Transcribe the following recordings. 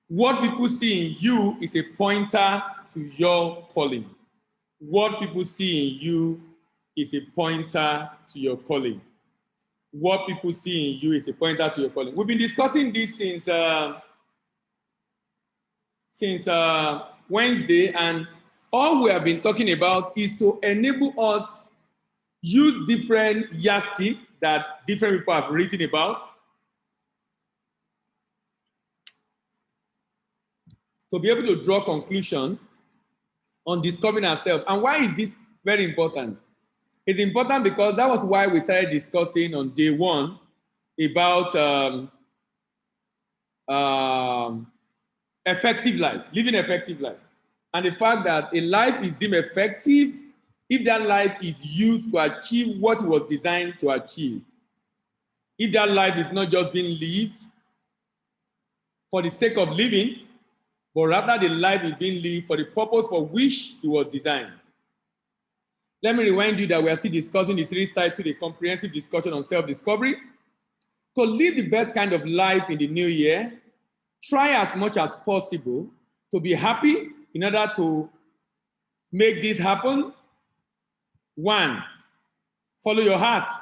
What people see in you is a pointer to your calling. What people see in you is a pointer to your calling. What people see in you is a pointer to your calling. We've been discussing this since Wednesday, and all we have been talking about is to enable us use different yardsticks that different people have written about to be able to draw conclusion on discovering ourselves. And why is this very important? It's important because that was why we started discussing on day one about effective life, living effective life. And the fact that a life is deemed effective if that life is used to achieve what it was designed to achieve. If that life is not just being lived for the sake of living, but rather the life is being lived for the purpose for which it was designed. Let me remind you that we are still discussing the series titled A Comprehensive Discussion on Self-Discovery. To live the best kind of life in the new year, try as much as possible to be happy. In order to make this happen, 1, follow your heart.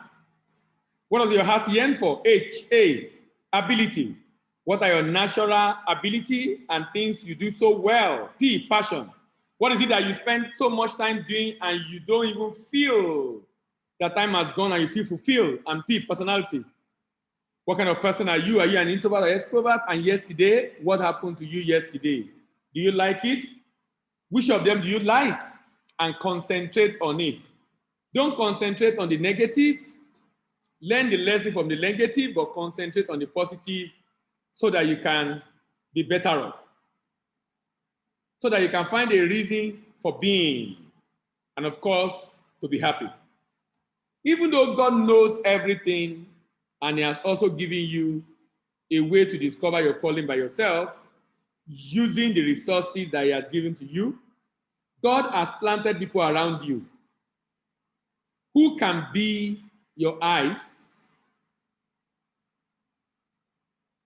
What does your heart yearn for? A, ability. What are your natural ability and things you do so well? P, passion. What is it that you spend so much time doing and you don't even feel that time has gone and you feel fulfilled? And P, personality. What kind of person are you? Are you an introvert or extrovert? And yesterday, what happened to you yesterday? Do you like it? Which of them do you like? And concentrate on it. Don't concentrate on the negative. Learn the lesson from the negative, but concentrate on the positive so that you can be better off. So that you can find a reason for being. And of course, to be happy. Even though God knows everything, and he has also given you a way to discover your calling by yourself, using the resources that he has given to you, God has planted people around you who can be your eyes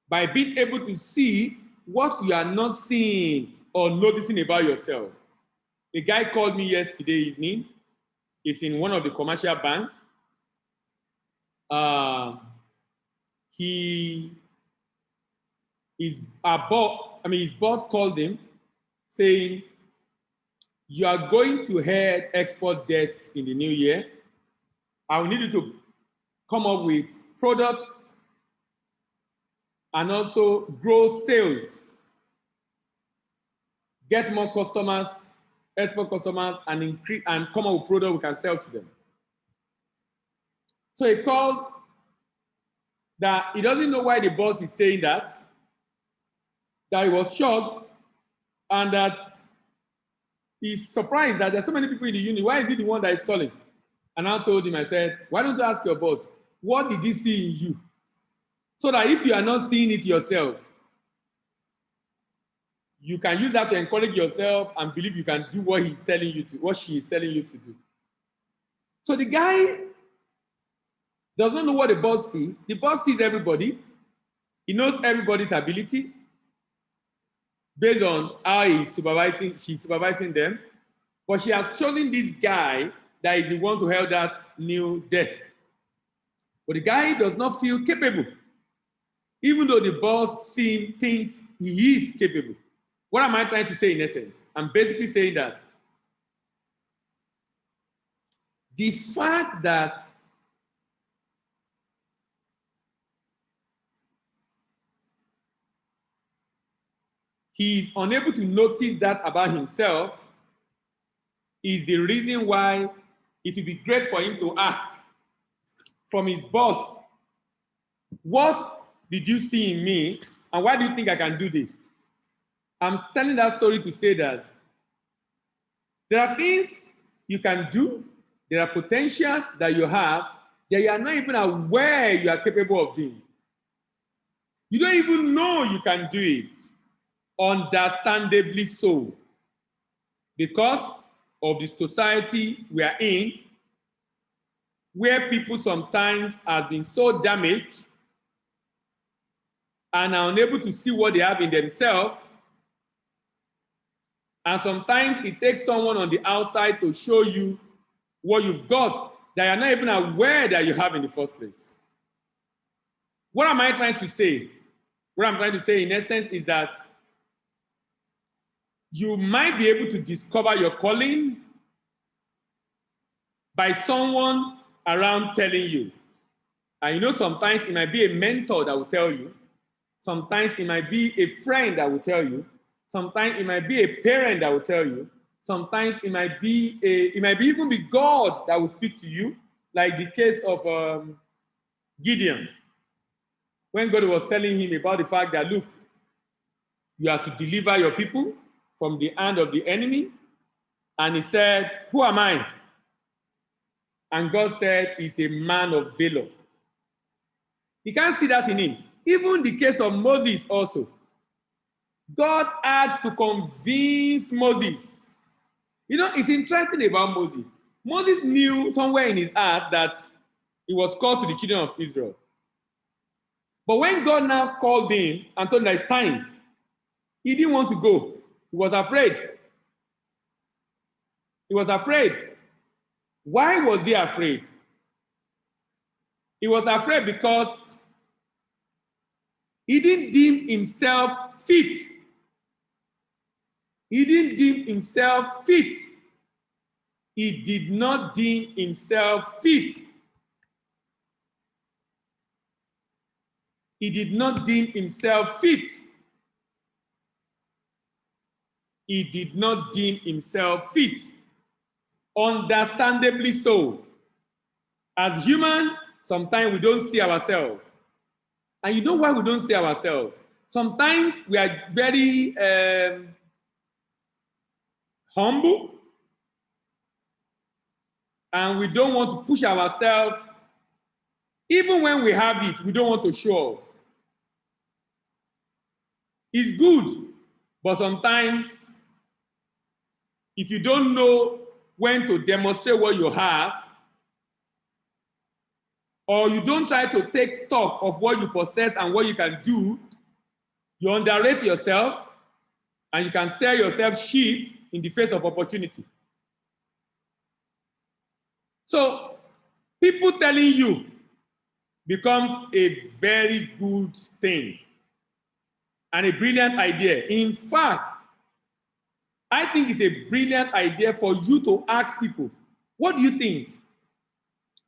by being able to see what you are not seeing or noticing about yourself. A guy called me yesterday evening. He's in one of the commercial banks. His boss called him saying, you are going to head export desk in the new year. I will need you to come up with products and also grow sales. Get more customers, export customers, and increase and come up with products we can sell to them. So he called that he doesn't know why the boss is saying that he was shocked, and that he's surprised that there's so many people in the unit. Why is he the one that is calling? And I told him, I said, why don't you ask your boss, what did he see in you? So that if you are not seeing it yourself, you can use that to encourage yourself and believe you can do what he's telling you to, what she is telling you to do. So the guy does not know what the boss sees. The boss sees everybody. He knows everybody's ability based on how she's supervising them. But she has chosen this guy that is the one to help that new desk. But the guy does not feel capable, even though the boss thinks he is capable. What am I trying to say in essence? I'm basically saying that the fact that he is unable to notice that about himself is the reason why it would be great for him to ask from his boss, what did you see in me and why do you think I can do this? I'm telling that story to say that there are things you can do, there are potentials that you have that you are not even aware you are capable of doing. You don't even know you can do it, understandably so, because of the society we are in, where people sometimes have been so damaged and are unable to see what they have in themselves And sometimes it takes someone on the outside to show you what you've got that you're not even aware that you have in the first place. What am I trying to say? What I'm trying to say in essence is that you might be able to discover your calling by someone around telling you. And you know, sometimes it might be a mentor that will tell you. Sometimes it might be a friend that will tell you. Sometimes it might be a parent that will tell you. Sometimes it might be even be God that will speak to you, like the case of Gideon. When God was telling him about the fact that, look, you have to deliver your people from the hand of the enemy. And he said, who am I? And God said, he's a man of valor. You can't see that in him. Even the case of Moses also. God had to convince Moses. You know, it's interesting about Moses. Moses knew somewhere in his heart that he was called to the children of Israel. But when God now called him and told him that it's time, he didn't want to go. He was afraid. He was afraid. Why was he afraid? He was afraid because he didn't deem himself fit. He didn't deem himself fit. He did not deem himself fit. He did not deem himself fit. He did not deem himself fit. Understandably so. As human, sometimes we don't see ourselves. And you know why we don't see ourselves? Sometimes we are very humble, and we don't want to push ourselves. Even when we have it, we don't want to show off. It's good, but sometimes if you don't know when to demonstrate what you have, or you don't try to take stock of what you possess and what you can do, you underrate yourself, and you can sell yourself cheap in the face of opportunity. So, people telling you becomes a very good thing and a brilliant idea. In fact, I think it's a brilliant idea for you to ask people, what do you think?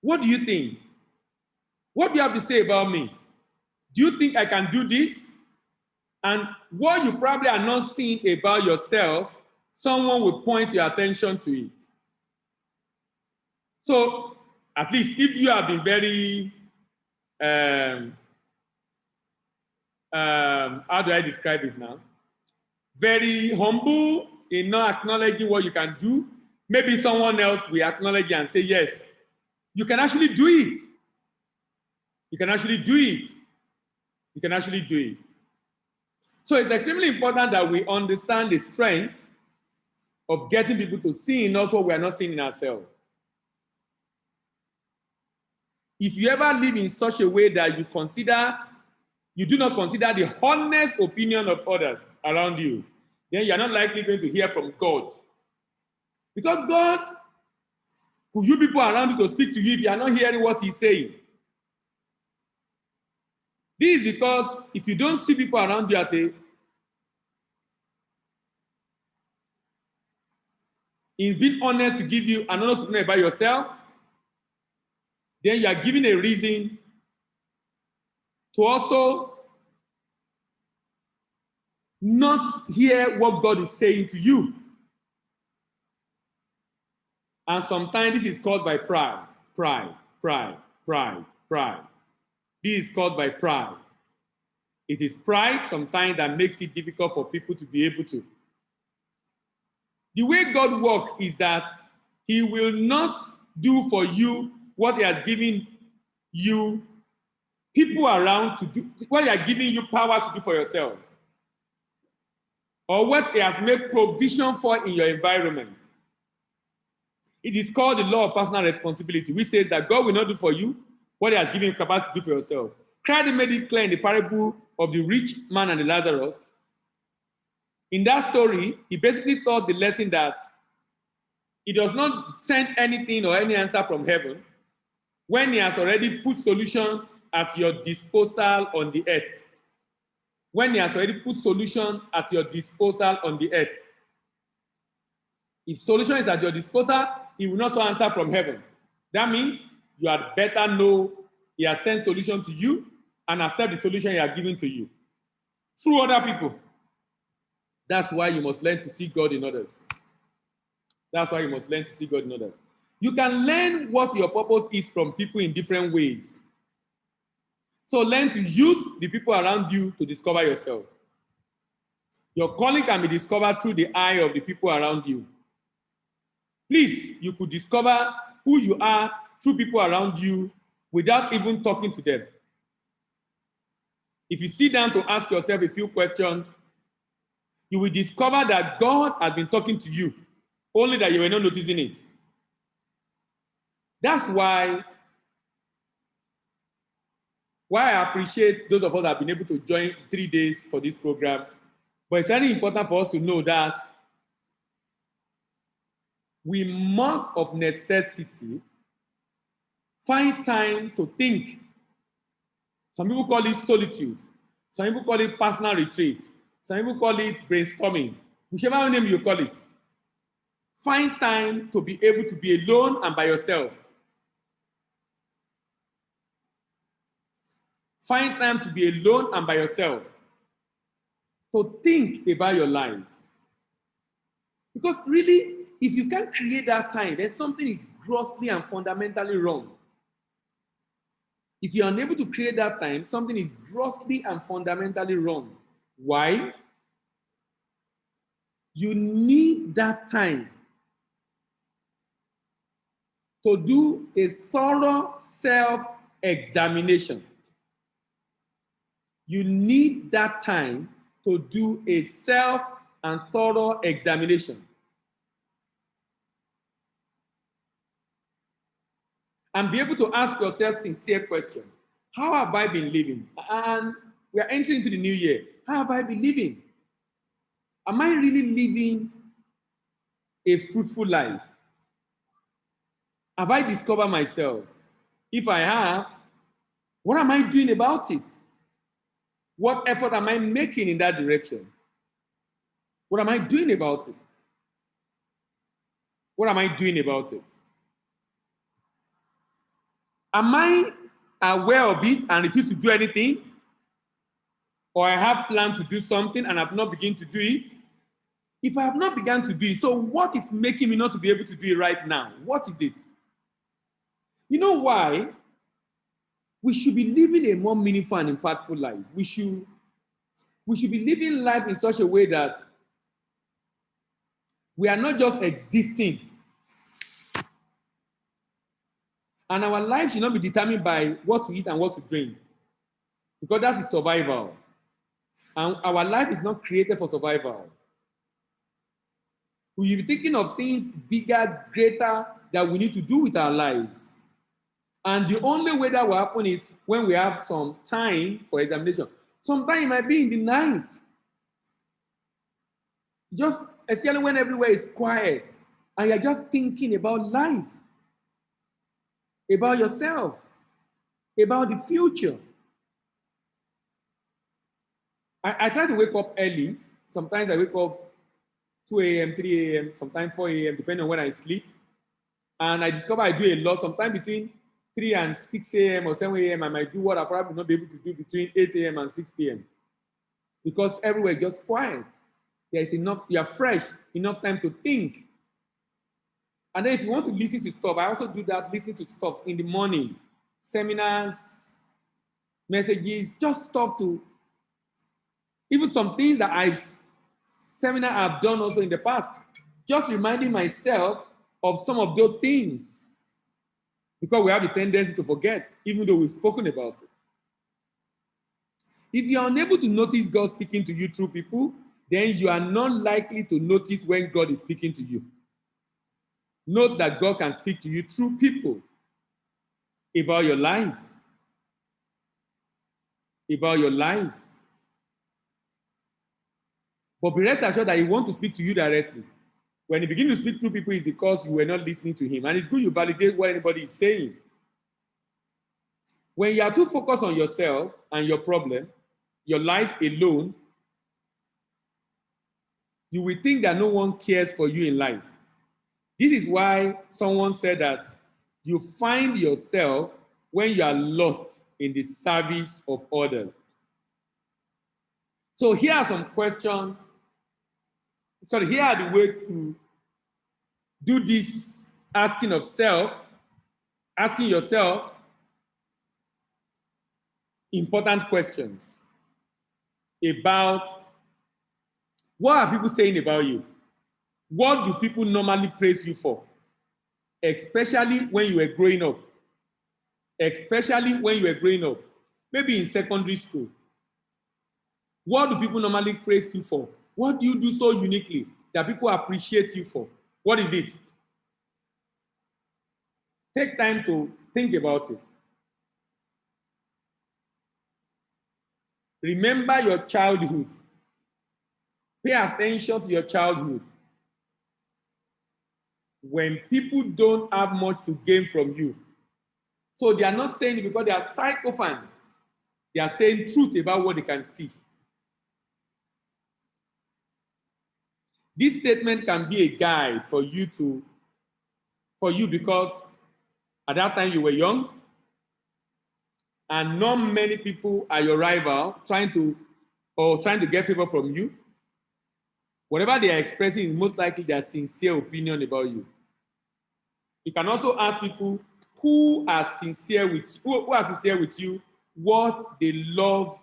What do you think? What do you have to say about me? Do you think I can do this? And what you probably are not seeing about yourself, someone will point your attention to it. So, at least if you have been very, how do I describe it now? Very humble in not acknowledging what you can do, maybe someone else will acknowledge you and say, yes, you can actually do it. You can actually do it. You can actually do it. So it's extremely important that we understand the strength of getting people to see in us what we are not seeing in ourselves. If you ever live in such a way that you do not consider the honest opinion of others around you, then you're not likely going to hear from God. Because God could use people around you to speak to you if you are not hearing what he's saying. This is because if you don't see people around you as in being honest to give you an honest opinion about yourself, then you are given a reason to also not hear what God is saying to you. And sometimes this is caused by pride. This is caused by pride. It is pride sometimes that makes it difficult for people to be able to. The way God works is that he will not do for you what he has given you people around to do, what he has given you power to do for yourself, or what he has made provision for in your environment. It is called the law of personal responsibility, which says that God will not do for you what he has given you capacity to do for yourself. Christ made it clear in the parable of the rich man and the Lazarus In that story, he basically taught the lesson that he does not send anything or any answer from heaven when he has already put solution at your disposal on the earth. When he has already put solution at your disposal on the earth. If solution is at your disposal, he will not answer from heaven. That means you had better know he has sent solution to you and accept the solution he has given to you. Through other people. That's why you must learn to see God in others. That's why you must learn to see God in others. You can learn what your purpose is from people in different ways. So learn to use the people around you to discover yourself. Your calling can be discovered through the eye of the people around you. Please, you could discover who you are through people around you without even talking to them. If you sit down to ask yourself a few questions, you will discover that God has been talking to you, only that you were not noticing it. That's why I appreciate those of us that have been able to join 3 days for this program. But it's very important for us to know that we must, of necessity, find time to think. Some people call it solitude. Some people call it personal retreat. Some people call it brainstorming. Whichever name you call it. Find time to be able to be alone and by yourself. Find time to be alone and by yourself. To think about your life. Because really, if you can't create that time, then something is grossly and fundamentally wrong. If you're unable to create that time, something is grossly and fundamentally wrong. Why? You need that time to do a thorough self-examination. You need that time to do a self and thorough examination. And be able to ask yourself sincere questions. How have I been living? And we are entering into the new year. How have I been living? Am I really living a fruitful life? Have I discovered myself? If I have, what am I doing about it? What effort am I making in that direction? What am I doing about it? What am I doing about it? Am I aware of it and refuse to do anything? Or I have planned to do something and have not begun to do it? If I have not begun to do it, so what is making me not to be able to do it right now? What is it? You know why? We should be living a more meaningful and impactful life. We should be living life in such a way that we are not just existing. And our life should not be determined by what to eat and what to drink. Because that is survival. And our life is not created for survival. We should be thinking of things bigger, greater, that we need to do with our lives. And the only way that will happen is when we have some time for examination. Sometimes it might be in the night. Just especially when everywhere is quiet and you're just thinking about life, about yourself, about the future. I try to wake up early. Sometimes I wake up 2 a.m., 3 a.m., sometimes 4 a.m., depending on when I sleep. And I discover I do a lot. Sometimes between 3 and 6 a.m. or 7 a.m., I might do what I probably not be able to do between 8 a.m. and 6 p.m. Because everywhere is just quiet. There is enough, you're fresh, enough time to think. And then if you want to listen to stuff, I also do that, listen to stuff in the morning. Seminars, messages, just stuff to, even some things that I've done also in the past. Just reminding myself of some of those things. Because we have the tendency to forget, even though we've spoken about it. If you are unable to notice God speaking to you through people, then you are not likely to notice when God is speaking to you. Note that God can speak to you through people about your life. About your life. But be rest assured that he wants to speak to you directly. When he begins to speak to people, it's because you were not listening to him. And it's good you validate what anybody is saying. When you are too focused on yourself and your problem, your life alone, you will think that no one cares for you in life. This is why someone said that you find yourself when you are lost in the service of others. So here are some questions. Here are the way to do this asking yourself important questions about what are people saying about you? What do people normally praise you for? Especially when you were growing up. Maybe in secondary school. What do people normally praise you for? What do you do so uniquely that people appreciate you for? What is it? Take time to think about it. Remember your childhood. Pay attention to your childhood. When people don't have much to gain from you. So they are not saying it because they are psychophants. They are saying truth about what they can see. This statement can be a guide for you because at that time you were young and not many people are your rival trying to get favor from you. Whatever they are expressing is most likely their sincere opinion about you. You can also ask people who are sincere with you, what they love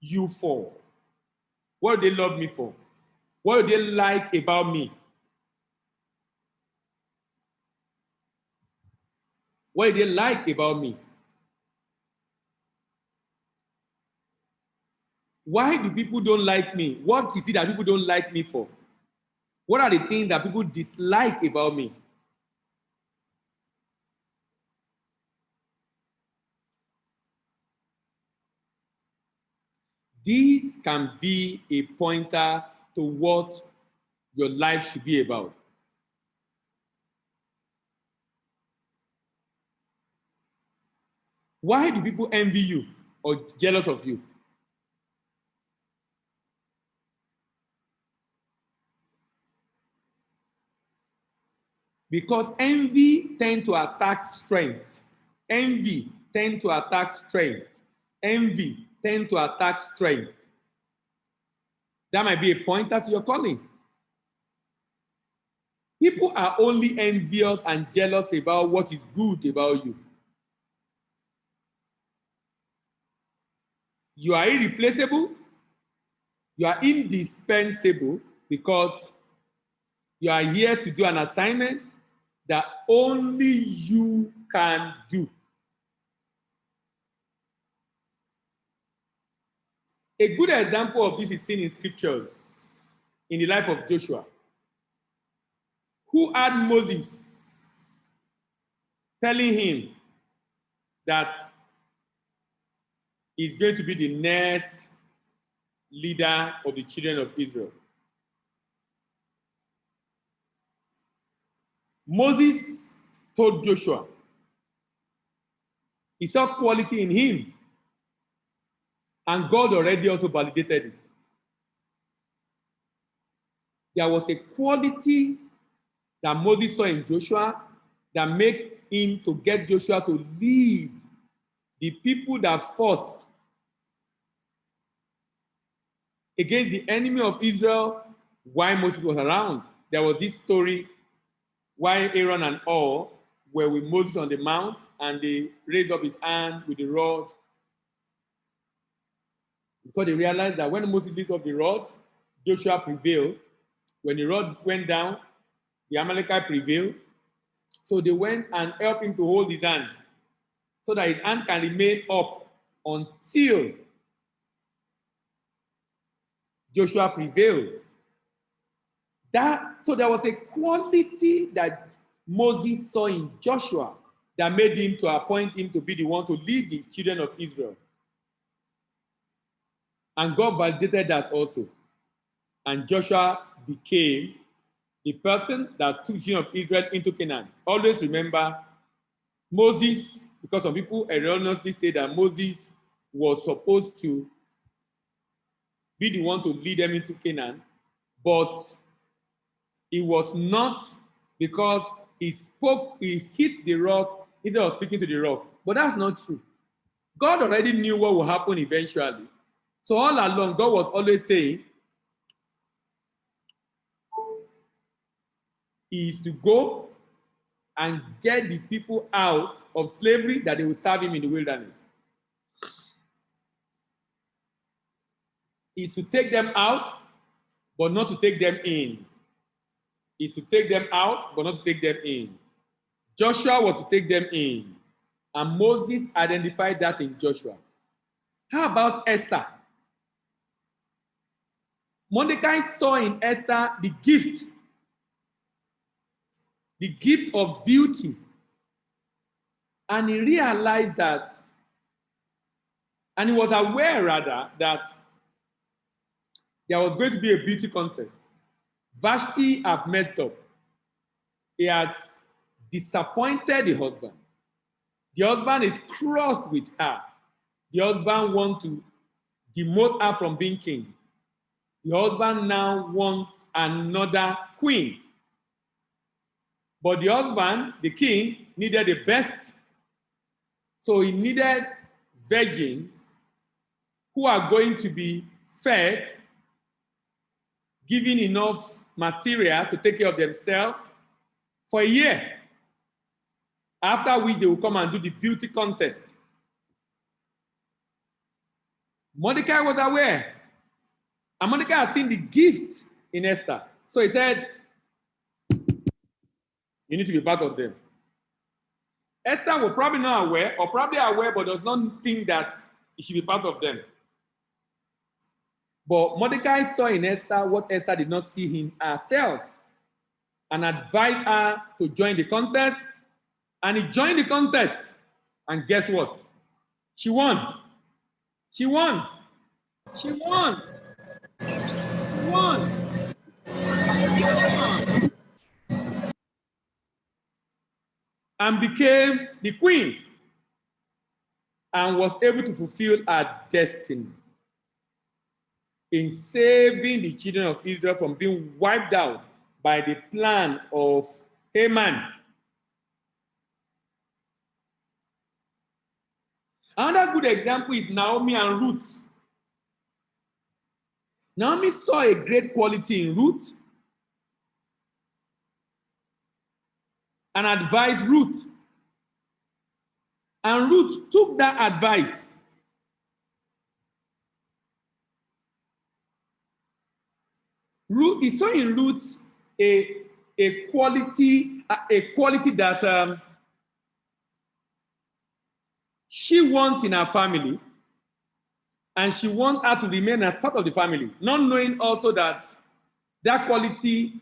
you for. What do they love me for? What do they like about me? What do they like about me? Why do people don't like me? What is it that people don't like me for? What are the things that people dislike about me? This can be a pointer to what your life should be about. Why do people envy you or jealous of you? Because envy tends to attack strength. Envy tends to attack strength. Envy tends to attack strength. That might be a pointer to your calling. People are only envious and jealous about what is good about you. You are irreplaceable. You are indispensable because you are here to do an assignment that only you can do. A good example of this is seen in scriptures in the life of Joshua, who had Moses telling him that he's going to be the next leader of the children of Israel. Moses told Joshua he saw quality in him, and God already also validated it. There was a quality that Moses saw in Joshua that made him to get Joshua to lead the people that fought against the enemy of Israel while Moses was around. There was this story why Aaron and Hur were with Moses on the mount and they raised up his hand with the rod because they realized that when Moses lifted up the rod, Joshua prevailed. When the rod went down, the Amalekite prevailed. So they went and helped him to hold his hand so that his hand can remain up until Joshua prevailed. So there was a quality that Moses saw in Joshua that made him to appoint him to be the one to lead the children of Israel. And God validated that also. And Joshua became the person that took the children of Israel into Canaan. Always remember Moses, because some people erroneously say that Moses was supposed to be the one to lead them into Canaan, but it was not, because he hit the rock instead of speaking to the rock. But that's not true. God already knew what would happen eventually. So all along, God was always saying, he is to go and get the people out of slavery that they will serve him in the wilderness. He is to take them out, but not to take them in. He is to take them out, but not to take them in. Joshua was to take them in. And Moses identified that in Joshua. How about Esther? Mordecai saw in Esther the gift of beauty. And he realized that, and he was aware rather, that there was going to be a beauty contest. Vashti have messed up. He has disappointed the husband. The husband is crossed with her. The husband wants to demote her from being king. The husband now wants another queen. But the husband, the king, needed the best. So he needed virgins who are going to be fed, given enough material to take care of themselves for a year. After which they will come and do the beauty contest. Mordecai was aware. And Mordecai had seen the gift in Esther. So he said, you need to be part of them. Esther was probably not aware, or probably aware, but does not think that he should be part of them. But Mordecai saw in Esther what Esther did not see in herself, and advised her to join the contest. And he joined the contest. And guess what? She won. She won. She won. She won. And became the queen. And was able to fulfill her destiny in saving the children of Israel from being wiped out by the plan of Haman. Another good example is Naomi and Ruth. Naomi saw a great quality in Ruth and advised Ruth. And Ruth took that advice. He saw in Ruth a quality that she wants in her family, and she wants her to remain as part of the family, not knowing also that that quality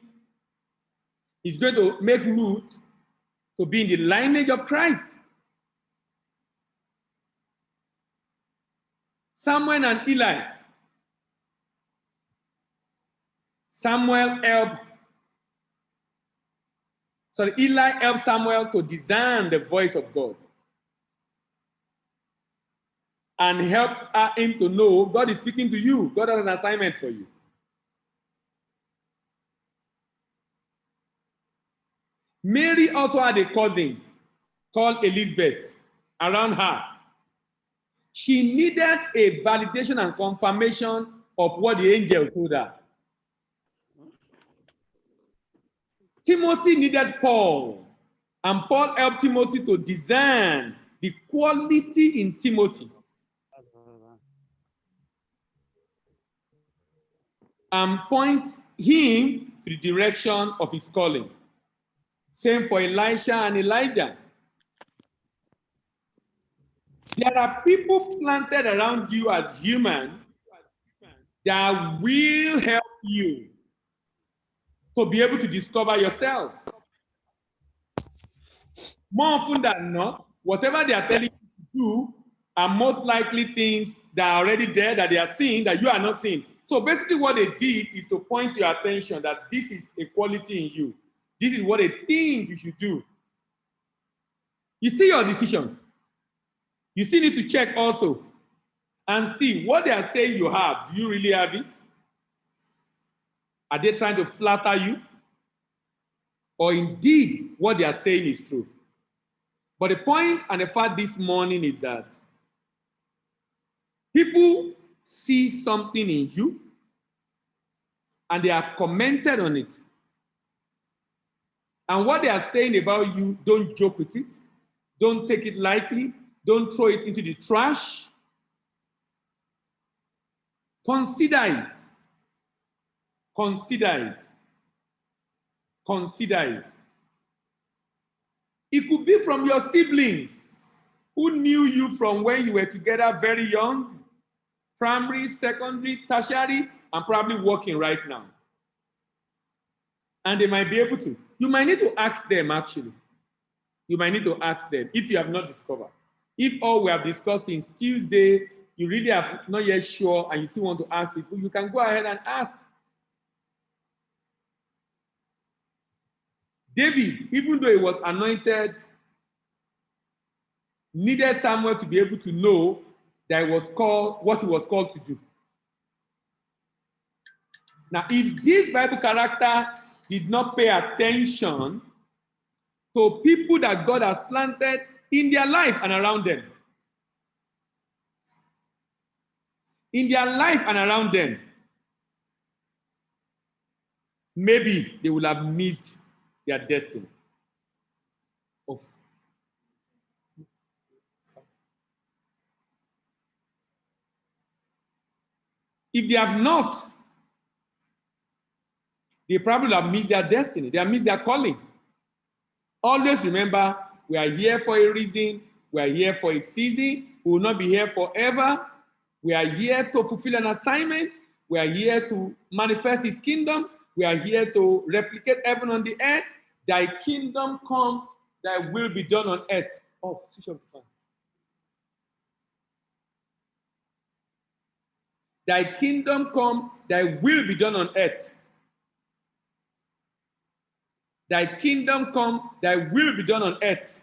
is going to make Ruth to be in the lineage of Christ. Samuel and Eli. Eli helped Samuel to discern the voice of God and help him to know God is speaking to you. God has an assignment for you. Mary also had a cousin called Elizabeth around her. She needed a validation and confirmation of what the angel told her. Timothy needed Paul, and Paul helped Timothy to discern the quality in Timothy and point him to the direction of his calling. Same for Elisha and Elijah. There are people planted around you as human that will help you to be able to discover yourself. More often than not, whatever they are telling you to do are most likely things that are already there, that they are seeing, that you are not seeing. So basically what they did is to point your attention that this is a quality in you. This is what they think you should do. You see your decision. You still need to check also and see what they are saying you have. Do you really have it? Are they trying to flatter you? Or indeed, what they are saying is true? But the point and the fact this morning is that people see something in you and they have commented on it. And what they are saying about you, don't joke with it. Don't take it lightly. Don't throw it into the trash. Consider it. Consider it. Consider it. It could be from your siblings who knew you from when you were together very young, primary, secondary, tertiary, and probably working right now. And they might be able to. You might need to ask them, actually. You might need to ask them if you have not discovered. If all we have discussed since Tuesday, you really have not yet sure and you still want to ask people, you can go ahead and ask. David, even though he was anointed, needed someone to be able to know that he was called, what he was called to do. Now, if this Bible character did not pay attention to people that God has planted in their life and around them, in their life and around them, maybe they will have missed their destiny. If they have not, they probably have missed their destiny. They have missed their calling. Always remember, we are here for a reason. We are here for a season. We will not be here forever. We are here to fulfill an assignment. We are here to manifest his kingdom. We are here to replicate heaven on the earth. Thy kingdom come, thy will be done on earth. Oh, switch off the fan. Thy kingdom come, thy will be done on earth. Thy kingdom come, thy will be done on earth.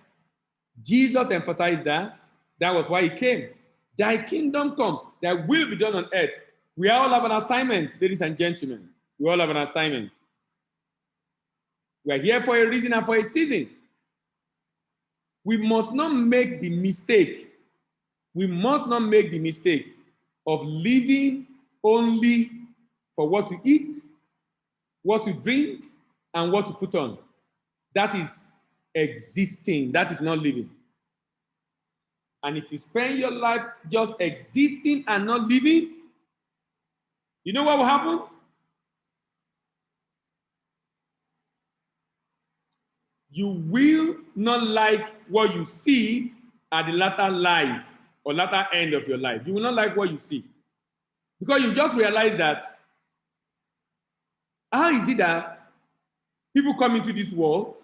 Jesus emphasized that. That was why he came. Thy kingdom come, thy will be done on earth. We all have an assignment, ladies and gentlemen. We all have an assignment. We are here for a reason and for a season. We must not make the mistake. We must not make the mistake of living only for what to eat, what to drink, and what to put on. That is existing. That is not living. And if you spend your life just existing and not living, you know what will happen? You will not like what you see at the latter life or latter end of your life. You will not like what you see. Because you just realize that, how is it that people come into this world,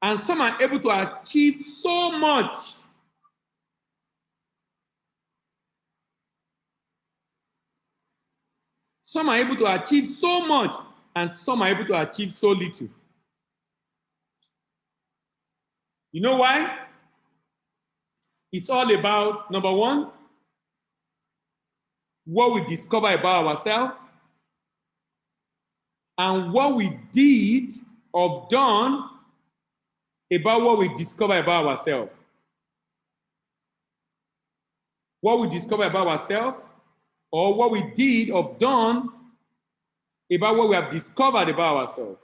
and some are able to achieve so much. Some are able to achieve so much, and some are able to achieve so little. You know why? It's all about, number one, what we discover about ourselves and what we did or done about what we discover about ourselves. What we discover about ourselves or what we did or done about what we have discovered about ourselves.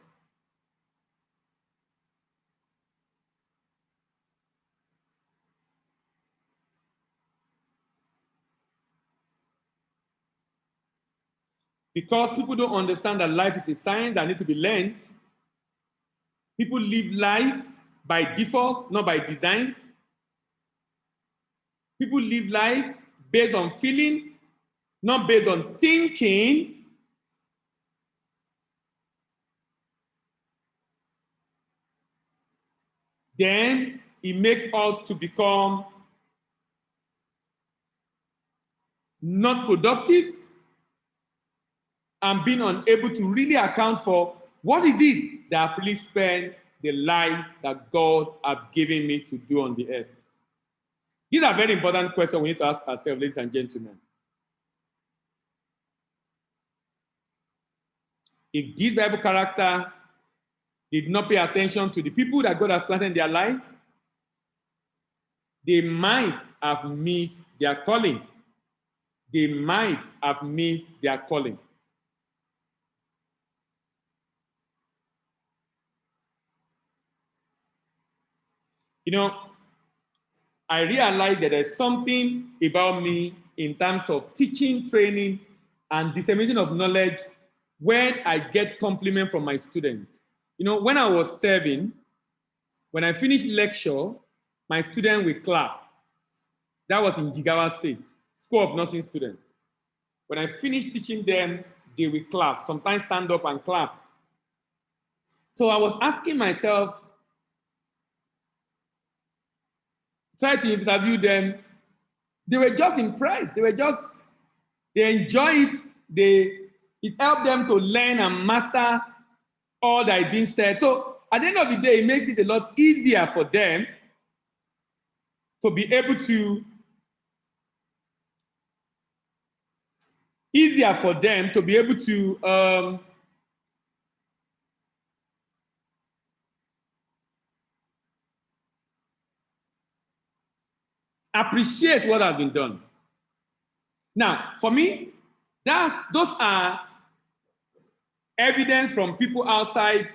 Because people don't understand that life is a science that needs to be learned, people live life by default, not by design. People live life based on feeling, not based on thinking. then it makes us to become not productive and being unable to really account for what is it that I've really spent the life that God has given me to do on the earth. These are very important questions we need to ask ourselves, ladies and gentlemen. If this Bible character did not pay attention to the people that God has planted in their life, they might have missed their calling. They might have missed their calling. You know, I realized that there's something about me in terms of teaching, training, and dissemination of knowledge when I get compliment from my students. You know, when I was serving, when I finished lecture, my student will clap. That was in Jigawa State, School of Nursing students. When I finished teaching them, they will clap, sometimes stand up and clap. So I was asking myself, try to interview them. They were just impressed. They enjoy it. It helped them to learn and master all that is being said. So at the end of the day, it makes it a lot easier for them to be able to appreciate what has been done. Now, for me, those are evidence from people outside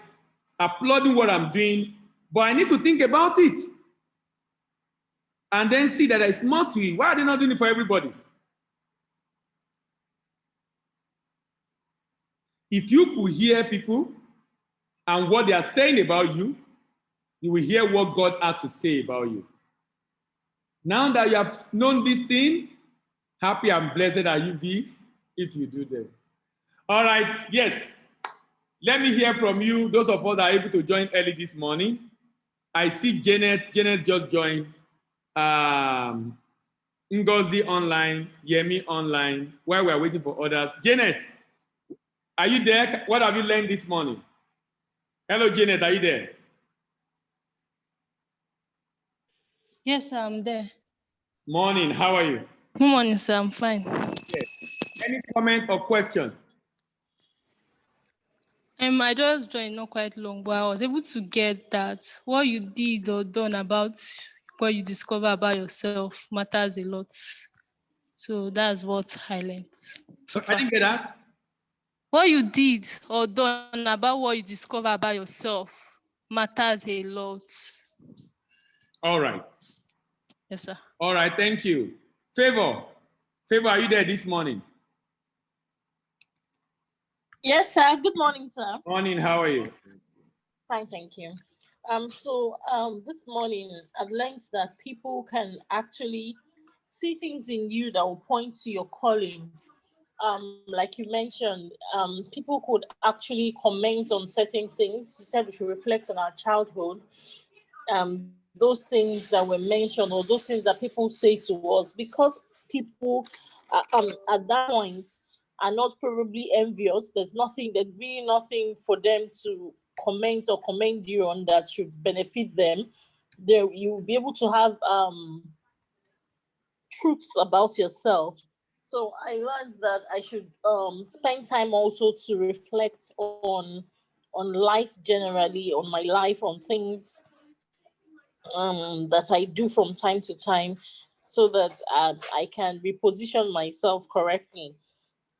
applauding what I'm doing, but I need to think about it and then see that there's more to it. Why are they not doing it for everybody? If you could hear people and what they are saying about you, you will hear what God has to say about you. Now that you have known this thing, happy and blessed are you be if you do them. All right, yes. Let me hear from you, those of us that are able to join early this morning. I see Janet. Janet just joined. Ngozi online, Yemi online, while we're waiting for others. Janet, are you there? What have you learned this morning? Hello, Janet, are you there? Yes, I'm there. Morning, how are you? Good morning, sir. I'm fine. Yes. Any comment or question? I just joined not quite long, but I was able to get that what you did or done about what you discover about yourself matters a lot. So that's what I learned so I far. didn't get that. What you did or done about what you discover about yourself matters a lot. All right. Yes, sir. All right, thank you. Favor, are you there this morning? Yes, sir. Good morning, sir. Morning, how are you? Fine, thank you. This morning I've learned that people can actually see things in you that will point to your calling. Like you mentioned, people could actually comment on certain things. You said we should reflect on our childhood. Those things that were mentioned or those things that people say to us, because people at that point are not probably envious. There's really nothing for them to comment or commend you on that should benefit them. There you'll be able to have truths about yourself. So I learned that I should spend time also to reflect on life generally, on my life, on things that I do from time to time, so that I can reposition myself correctly.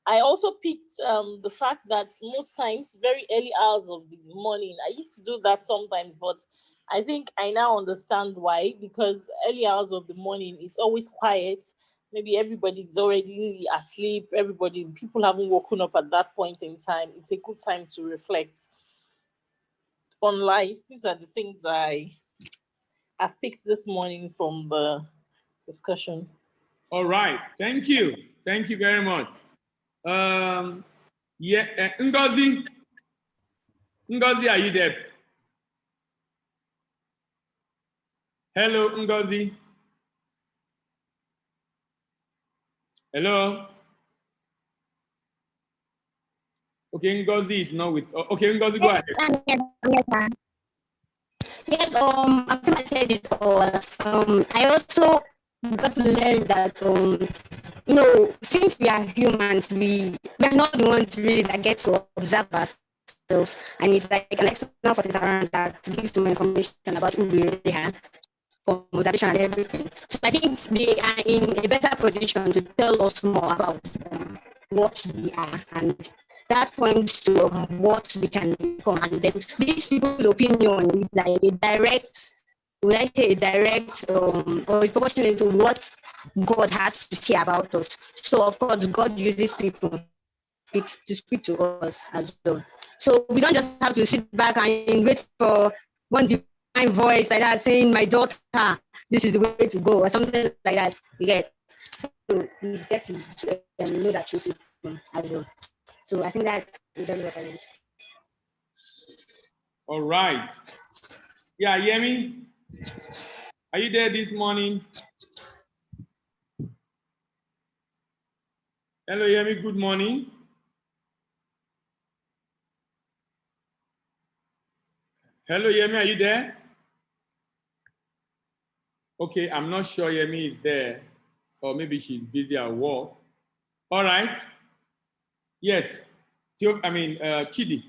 I also picked the fact that most times, very early hours of the morning, I used to do that sometimes, but I think I now understand why. Because early hours of the morning, it's always quiet. Maybe everybody's already asleep. People haven't woken up at that point in time. It's a good time to reflect on life. These are the things I've picked this morning from the discussion. All right, thank you. Thank you very much. Ngozi, are you there? Hello, Ngozi. Hello. Okay, Ngozi is not with. Okay, Ngozi, go ahead. Yes, I think I said it all. I also got to learn that, since we are humans, we are not the ones really that get to observe ourselves, and it's like an external forces around that gives some information about who we really are from observation and everything. So I think they are in a better position to tell us more about what we are, and that points to what we can become. And then these people's opinion is like a direct, would I say a direct, or it's proportional to what God has to say about us. So of course, God uses people to speak to us as well. So we don't just have to sit back and wait for one divine voice like that saying, "My daughter, this is the way to go," or something like that. You get. So we get to know that truth as well. So I think that is very important. All right. Yeah, Yemi, are you there this morning? Hello, Yemi. Good morning. Hello, Yemi. Are you there? Okay, I'm not sure Yemi is there, or maybe she's busy at work. All right. Yes. Chidi.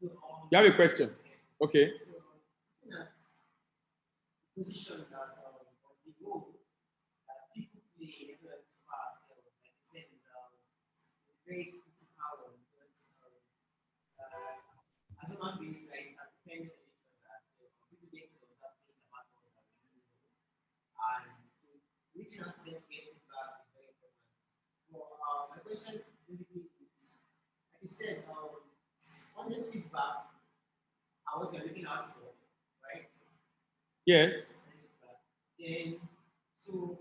You have a question? Okay. Position that the role that people play in order to ourselves, like I said, is very critical one because as human beings, like as depending on each other, so people get to observe things about us that we do know, and so reaching out to them to get feedback is very important. Well, my question basically is, like you said, honest feedback are what you're looking out for, right? Yes. Then, so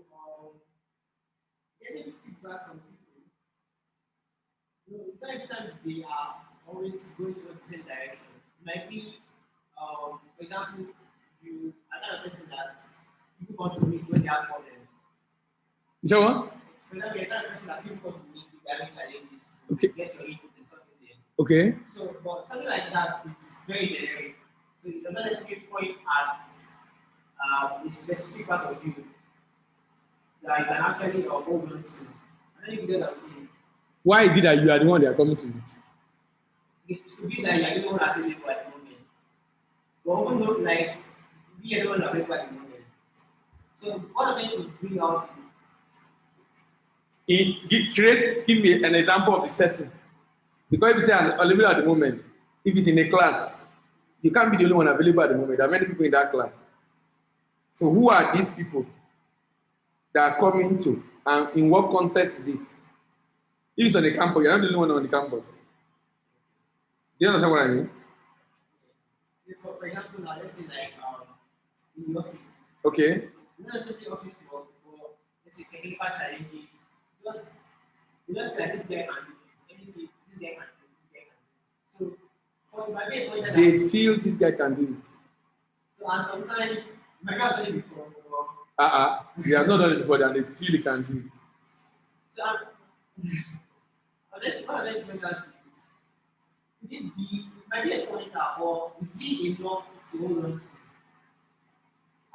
getting feedback from people, it's not every time they are always going towards the same direction. It might be, for example, you another person that people come to meet when they have problems. You say what? For example, another person that people come to meet if they are having challenges to Okay. get your input and something there. Okay. So, but something like that is very generic. So you cannot necessarily point at a specific part of you that you can actually hold on to. And then you get what I'm saying. Why is it that you are the one they are coming to meet? It could be that you are the one available at the moment. But even though like we are the one available at the moment. So what I'm going to bring out is Give me an example of the setting. Because if you say I'm available at the moment, if it's in a class, you can't be the only one available at the moment. There are many people in that class. So who are these people that are coming to, and in what context is it? If it's on the campus, you're not the only one on the campus. Do you understand what I mean? for example, now let's say like in the office. Okay. Not necessarily office work, but let's say technical challenges. Just you just feel like this guy can do this. Let me see, this guy can do this guy can do. So for my main point that They feel this guy can do it. so and sometimes you might not have done it before. They have not done it before, and they feel they can do it. So what I'm point out is it might be a pointer or you see enough to hold on to.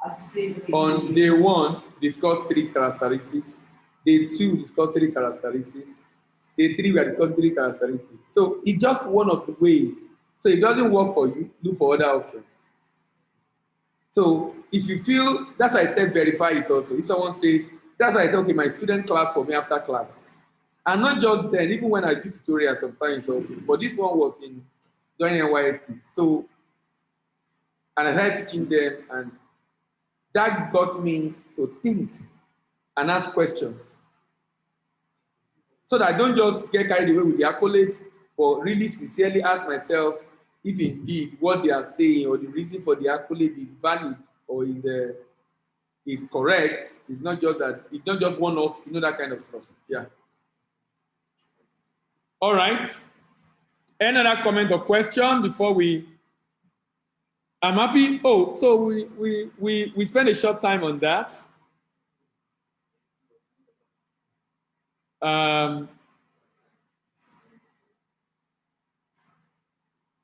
As you say, On day one, discuss 3 characteristics. Day 2, discuss 3 characteristics. Day 3, we are discussing 3 characteristics. So it's just one of the ways. So if it doesn't work for you, look for other options. So if you feel, that's why I said verify it also. If someone says, that's why I said, okay, my student clapped for me after class. And not just then, even when I do tutorials sometimes also. But this one was during NYSC. So, and I started teaching them, and that got me to think and ask questions. So that I don't just get carried away with the accolade, but really sincerely ask myself if indeed what they are saying or the reason for the accolade is valid or is correct. It's not just that, it's not just one off, that kind of stuff. Yeah. All right. Any other comment or question before we I'm happy. Oh, so we spent a short time on that.